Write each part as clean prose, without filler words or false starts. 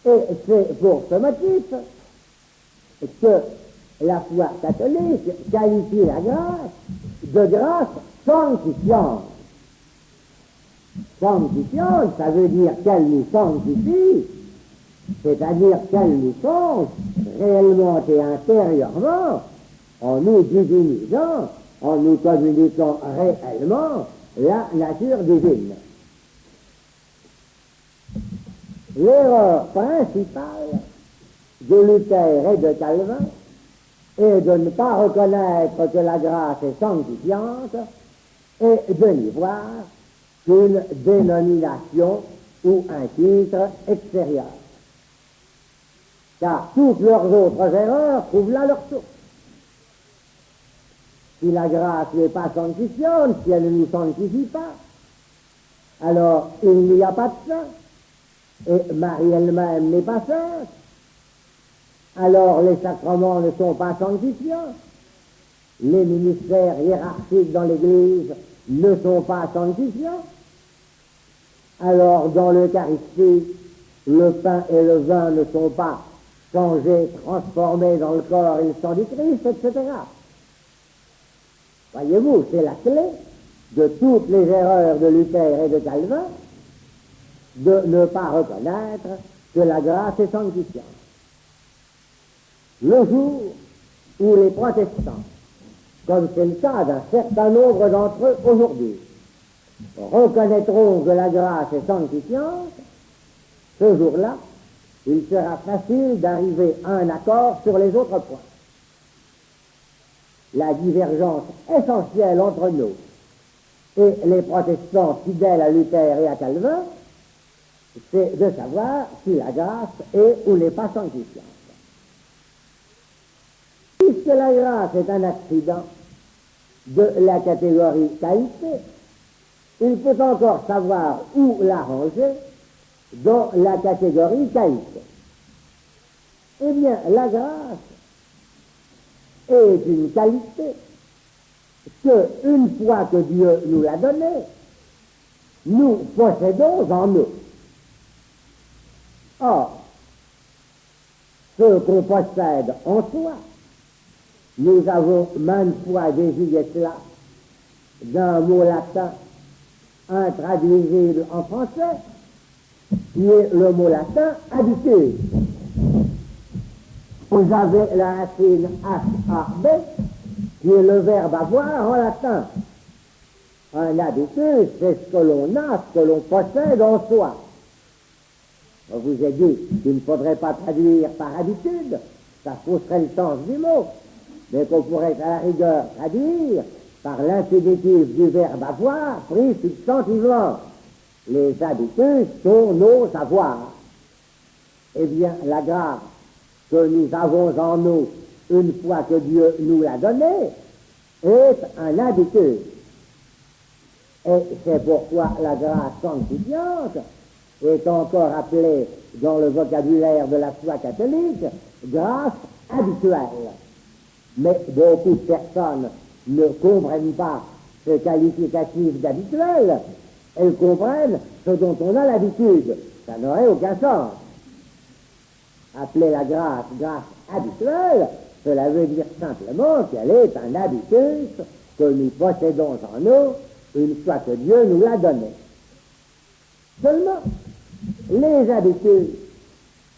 Et c'est pour ce motif que la foi catholique qualifie la grâce de grâce sanctifiante. Sanctifiante, ça veut dire qu'elle nous sanctifie, c'est-à-dire qu'elle nous change réellement et intérieurement, en nous divinisant, en nous communiquant réellement la nature divine. L'erreur principale de Luther et de Calvin est de ne pas reconnaître que la grâce est sanctifiante et de n'y voir qu'une dénomination ou un titre extérieur. Car toutes leurs autres erreurs trouvent là leur source. Si la grâce n'est pas sanctifiante, si elle ne nous sanctifie pas, alors il n'y a pas de saint. Et Marie elle-même n'est pas sainte. Alors les sacrements ne sont pas sanctifiants. Les ministères hiérarchiques dans l'Église ne sont pas sanctifiants. Alors dans l'Eucharistie, le pain et le vin ne sont pas changés, transformés dans le corps et le sang du Christ, etc. Voyez-vous, c'est la clé de toutes les erreurs de Luther et de Calvin, de ne pas reconnaître que la grâce est sanctifiante. Le jour où les protestants, comme c'est le cas d'un certain nombre d'entre eux aujourd'hui, reconnaîtront que la grâce est sanctifiante, ce jour-là, il sera facile d'arriver à un accord sur les autres points. La divergence essentielle entre nous et les protestants fidèles à Luther et à Calvin, c'est de savoir si la grâce est ou n'est pas sanctifiante. Puisque la grâce est un accident de la catégorie qualité, il peut encore savoir où la ranger dans la catégorie qualité. Eh bien, la grâce est une qualité que, une fois que Dieu nous l'a donnée, nous possédons en nous. Or, ce qu'on possède en soi, nous avons maintes fois désigné cela d'un mot latin intraduisible en français, qui est le mot latin habitude. Vous avez la racine H-A-B, qui est le verbe avoir en latin. Un habitus, c'est ce que l'on a, ce que l'on possède en soi. On vous a dit qu'il ne faudrait pas traduire par habitude, ça fausserait le sens du mot, mais qu'on pourrait à la rigueur traduire par l'infinitif du verbe avoir pris substantivement. Les habitus sont nos avoirs. Eh bien, la grâce que nous avons en nous, une fois que Dieu nous l'a donnée, est un habitus. Et c'est pourquoi la grâce sanctifiante est encore appelée dans le vocabulaire de la foi catholique grâce habituelle. Mais beaucoup de personnes ne comprennent pas ce qualificatif d'habituel, elles comprennent ce dont on a l'habitude. Ça n'aurait aucun sens. Appeler la grâce grâce habituelle, cela veut dire simplement qu'elle est un habitus que nous possédons en nous une fois que Dieu nous l'a donné. Seulement, les habitudes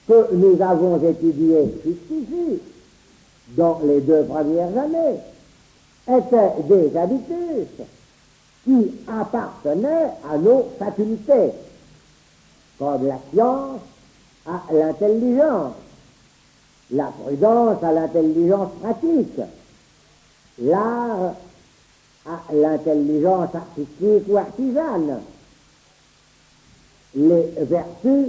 que nous avons étudiées jusqu'ici, dans les 2 premières années, étaient des habitudes qui appartenaient à nos facultés, comme la science à l'intelligence, la prudence à l'intelligence pratique, l'art à l'intelligence artistique ou artisane, les vertus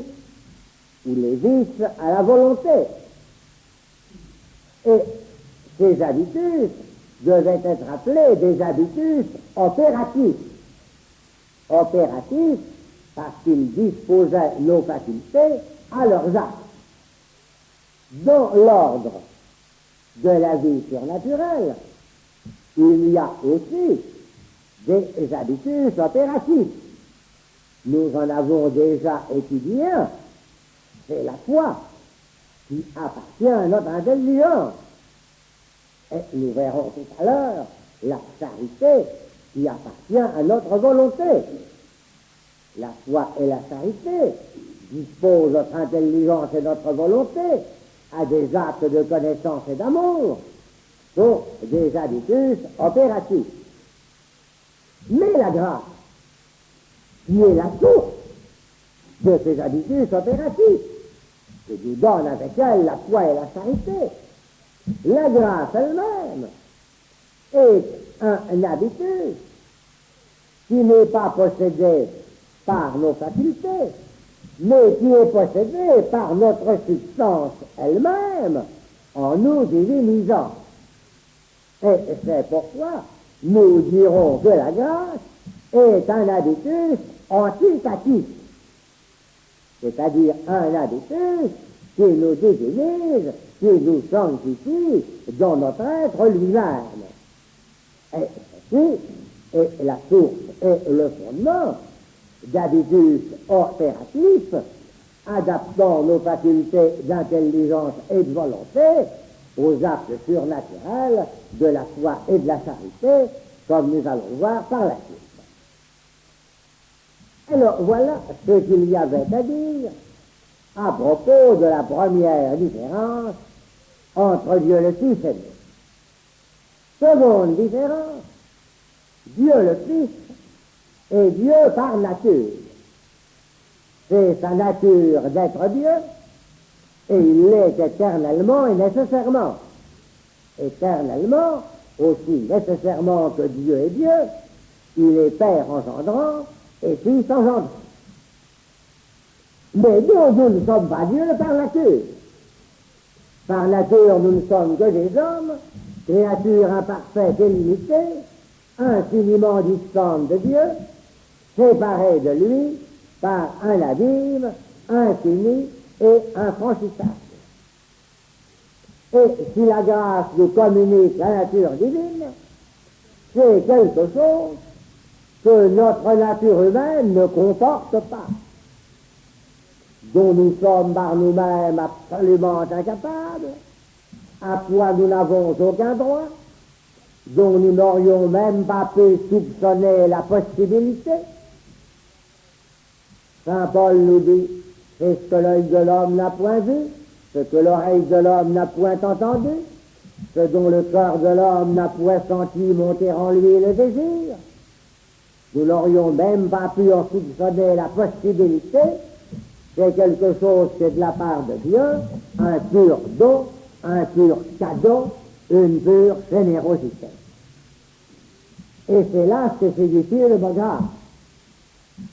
ou les vices à la volonté. Et ces habitus devaient être appelés des habitus opératifs. Opératifs parce qu'ils disposaient nos facultés à leurs actes. Dans l'ordre de la vie surnaturelle, il y a aussi des habitus opératifs. Nous en avons déjà étudié un, c'est la foi qui appartient à notre intelligence. Et nous verrons tout à l'heure la charité qui appartient à notre volonté. La foi et la charité disposent notre intelligence et notre volonté à des actes de connaissance et d'amour, sont des habitus opératifs. Mais la grâce, qui est la source de ces habitus opératifs, que nous donne avec elle la foi et la charité, la grâce elle-même est un habitus qui n'est pas possédé par nos facultés, mais qui est possédé par notre substance elle-même en nous divinisant. Et c'est pourquoi nous dirons que la grâce est un habitus antitatif, c'est-à-dire un habitus qui nous divinise, qui nous sanctifie dans notre être lui-même. Et ceci est la source et le fondement d'habitus opératifs, adaptant nos facultés d'intelligence et de volonté aux actes surnaturels de la foi et de la charité, comme nous allons voir par la suite. Alors voilà ce qu'il y avait à dire à propos de la première différence entre Dieu le Fils et nous. Seconde différence, Dieu le Fils est Dieu par nature. C'est sa nature d'être Dieu, et il l'est éternellement et nécessairement. Éternellement, aussi nécessairement que Dieu est Dieu, il est Père engendrant et Fils engendrant. Mais nous ne sommes pas Dieu par nature. Par nature, nous ne sommes que des hommes, créatures imparfaites et limitées, infiniment distantes de Dieu, séparées de lui par un abîme infini et infranchissable. Et si la grâce nous communique la nature divine, c'est quelque chose que notre nature humaine ne comporte pas, dont nous sommes par nous-mêmes absolument incapables, à quoi nous n'avons aucun droit, dont nous n'aurions même pas pu soupçonner la possibilité. Saint Paul nous dit, c'est ce que l'œil de l'homme n'a point vu, ce que l'oreille de l'homme n'a point entendu, ce dont le cœur de l'homme n'a point senti monter en lui le désir. Nous n'aurions même pas pu en soupçonner la possibilité. C'est quelque chose qui est de la part de Dieu, un pur don, un pur cadeau, une pure générosité. Et c'est là ce que signifie le mot grâce.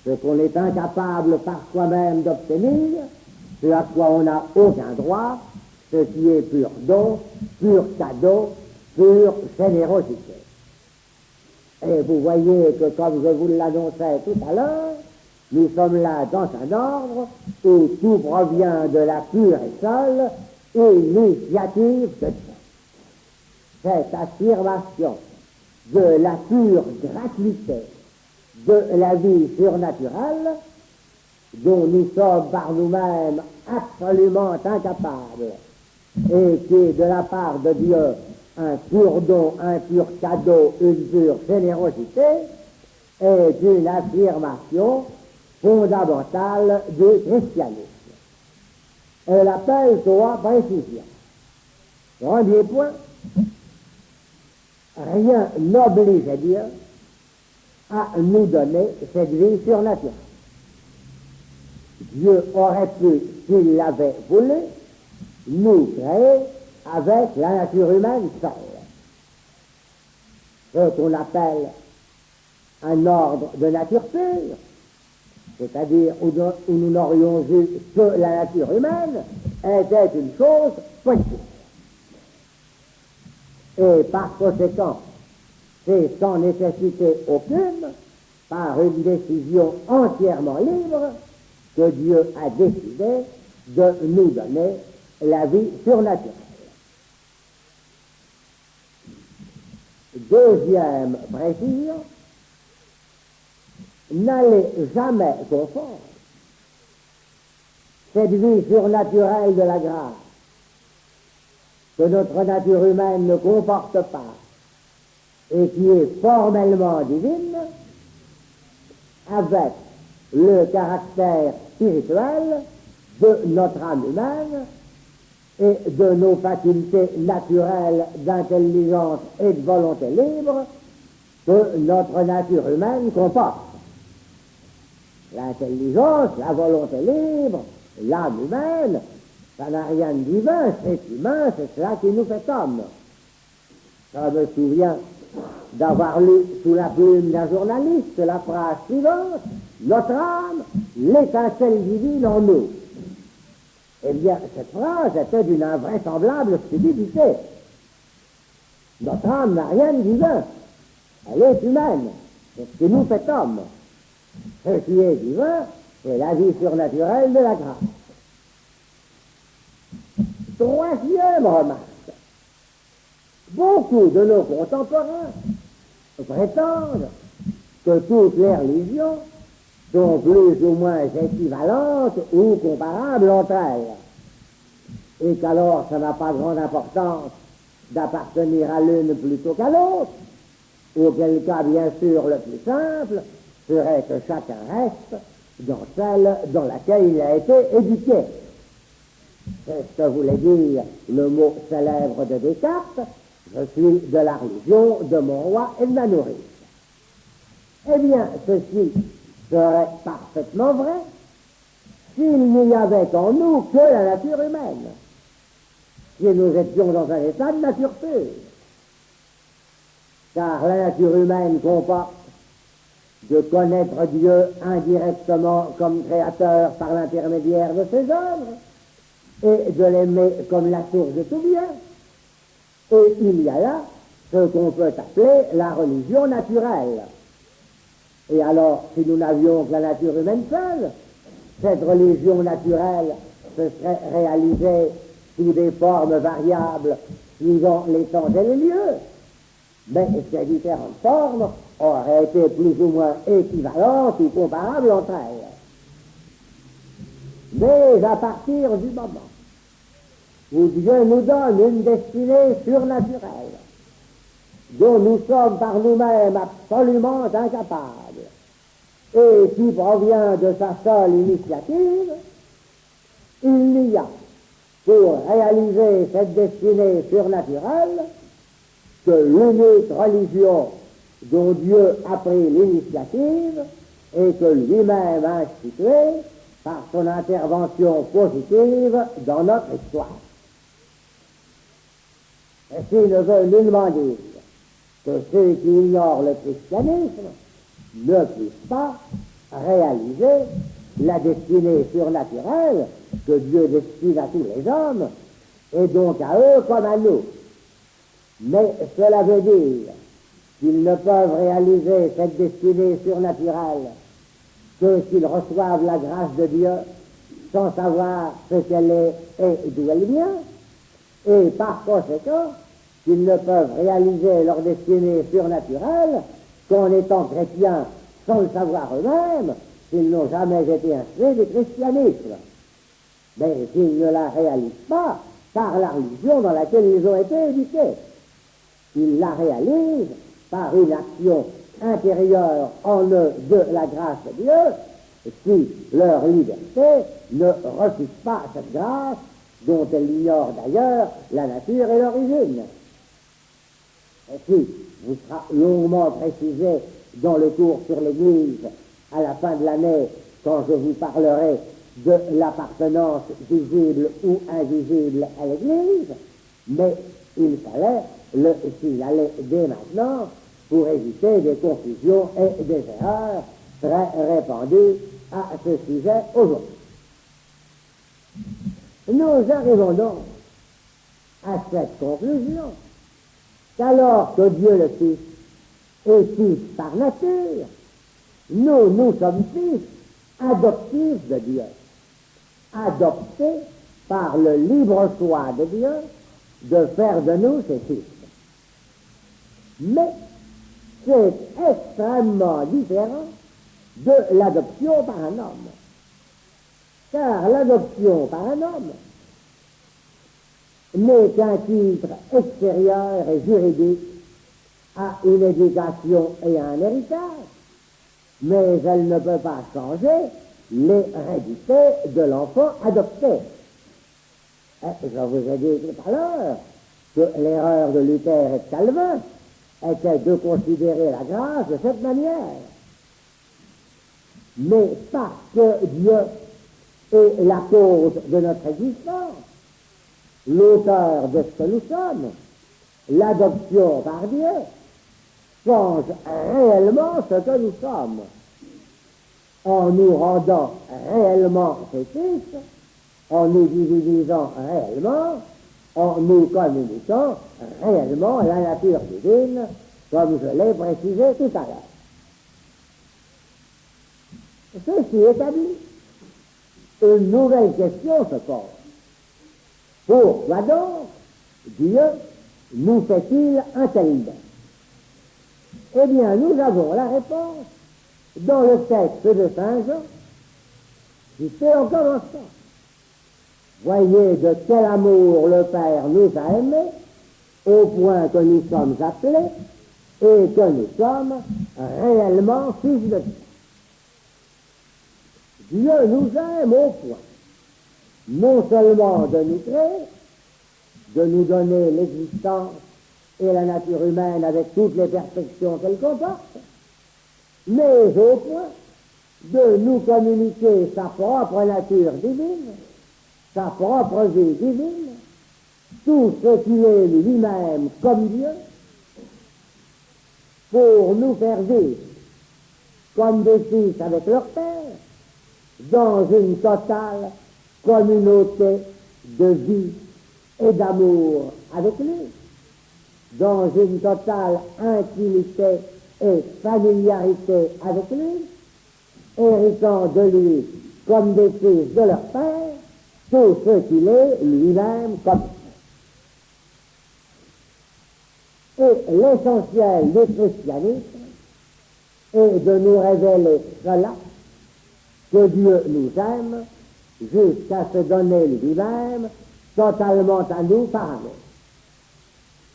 Ce qu'on est incapable par soi-même d'obtenir, ce à quoi on n'a aucun droit, ce qui est pur don, pur cadeau, pure générosité. Et vous voyez que, comme je vous l'annonçais tout à l'heure, nous sommes là dans un ordre où tout provient de la pure et seule initiative de Dieu. Cette affirmation de la pure gratuité de la vie surnaturelle, dont nous sommes par nous-mêmes absolument incapables, et qui est de la part de Dieu un pur don, un pur cadeau, une pure générosité, est une affirmation fondamentale du christianisme. Elle appelle trois précisions. Premier point, rien n'oblige Dieu à nous donner cette vie surnaturelle. Dieu aurait pu, s'il l'avait voulu, nous créer avec la nature humaine seule. Ce qu'on appelle un ordre de nature pure, c'est-à-dire où nous n'aurions vu que la nature humaine, était une chose possible. Et par conséquent, c'est sans nécessité aucune, par une décision entièrement libre, que Dieu a décidé de nous donner la vie surnaturelle. Deuxième précision, n'allez jamais confondre cette vie surnaturelle de la grâce que notre nature humaine ne comporte pas et qui est formellement divine, avec le caractère spirituel de notre âme humaine et de nos facultés naturelles d'intelligence et de volonté libre que notre nature humaine comporte. L'intelligence, la volonté libre, l'âme humaine, ça n'a rien de divin, c'est humain, c'est cela qui nous fait homme. Je me souviens d'avoir lu sous la plume d'un journaliste la phrase suivante: notre âme, l'étincelle divine en nous. Eh bien, cette phrase était d'une invraisemblable stupidité. Notre âme n'a rien de divin, elle est humaine, c'est ce qui nous fait homme. Ce qui est divin, c'est la vie surnaturelle de la grâce. Troisième remarque, beaucoup de nos contemporains prétendent que toutes les religions sont plus ou moins équivalentes ou comparables entre elles, et qu'alors ça n'a pas grande importance d'appartenir à l'une plutôt qu'à l'autre, auquel cas, bien sûr, le plus simple serait que chacun reste dans celle dans laquelle il a été éduqué. C'est ce que voulait dire le mot célèbre de Descartes: je suis de la religion de mon roi et de ma nourrice. Eh bien, ceci serait parfaitement vrai s'il n'y avait en nous que la nature humaine, si nous étions dans un état de nature pure. Car la nature humaine comporte de connaître Dieu indirectement comme créateur par l'intermédiaire de ses œuvres, et de l'aimer comme la source de tout bien. Et il y a là ce qu'on peut appeler la religion naturelle. Et alors, si nous n'avions que la nature humaine seule, cette religion naturelle se serait réalisée sous des formes variables suivant les temps et les lieux. Mais ces différentes formes auraient été plus ou moins équivalentes ou comparables entre elles. Mais à partir du moment où Dieu nous donne une destinée surnaturelle, dont nous sommes par nous-mêmes absolument incapables, et qui provient de sa seule initiative, il n'y a, pour réaliser cette destinée surnaturelle, que l'unique religion dont Dieu a pris l'initiative et que lui-même a instituée par son intervention positive dans notre histoire. Et s'il ne veut nullement dire que ceux qui ignorent le christianisme ne puissent pas réaliser la destinée surnaturelle que Dieu destine à tous les hommes, et donc à eux comme à nous. Mais cela veut dire qu'ils ne peuvent réaliser cette destinée surnaturelle que s'ils reçoivent la grâce de Dieu sans savoir ce qu'elle est et d'où elle vient, et par conséquent qu'ils ne peuvent réaliser leur destinée surnaturelle qu'en étant chrétiens sans le savoir eux-mêmes, s'ils n'ont jamais été instruits du christianisme. Mais s'ils ne la réalisent pas par la religion dans laquelle ils ont été éduqués, ils la réalisent par une action intérieure en eux de la grâce de Dieu, si leur liberté ne refuse pas cette grâce, dont elle ignore d'ailleurs la nature et l'origine. Ceci vous sera longuement précisé dans le cours sur l'Église à la fin de l'année, quand je vous parlerai de l'appartenance visible ou invisible à l'Église, mais il fallait le signaler dès maintenant pour éviter des confusions et des erreurs très répandues à ce sujet aujourd'hui. Nous arrivons donc à cette conclusion qu'alors que Dieu le Fils est fils par nature, nous sommes fils adoptifs de Dieu, adoptés par le libre choix de Dieu de faire de nous ses fils. Mais c'est extrêmement différent de l'adoption par un homme. car l'adoption par un homme n'est qu'un titre extérieur et juridique à une éducation et à un héritage, mais elle ne peut pas changer l'hérédité de l'enfant adopté. Je vous ai dit tout à l'heure que l'erreur de Luther et de Calvin était de considérer la grâce de cette manière. Mais parce que Dieu est la cause de notre existence, l'auteur de ce que nous sommes, l'adoption par Dieu change réellement ce que nous sommes, en nous rendant réellement ses fils, en nous divinisant réellement, en nous communiquant réellement la nature divine, comme je l'ai précisé tout à l'heure. Ceci établi, une nouvelle question se pose. Pourquoi donc Dieu nous fait-il un tel bien? Eh bien, nous avons la réponse dans le texte de Saint Jean, qui fait en commençant. Voyez de quel amour le Père nous a aimés, au point que nous sommes appelés et que nous sommes réellement fils de Dieu. Dieu nous aime au point, non seulement de nous créer, de nous donner l'existence et la nature humaine avec toutes les perfections qu'elle comporte, mais au point de nous communiquer sa propre nature divine, sa propre vie divine, tout ce qu'il est lui-même comme Dieu, pour nous faire vivre comme des fils avec leur Père, dans une totale communauté de vie et d'amour avec lui, dans une totale intimité et familiarité avec lui, héritant de lui comme des fils de leur Père, tout ce qu'il est lui-même comme. Et l'essentiel du christianisme est de nous révéler cela, que Dieu nous aime jusqu'à se donner lui-même totalement à nous par amour.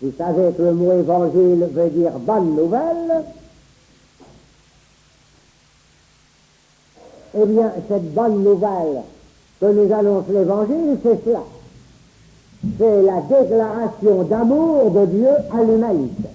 Vous savez que le mot évangile veut dire bonne nouvelle. Eh bien, cette bonne nouvelle que nous annonce l'évangile, c'est cela. C'est la déclaration d'amour de Dieu à l'humanité.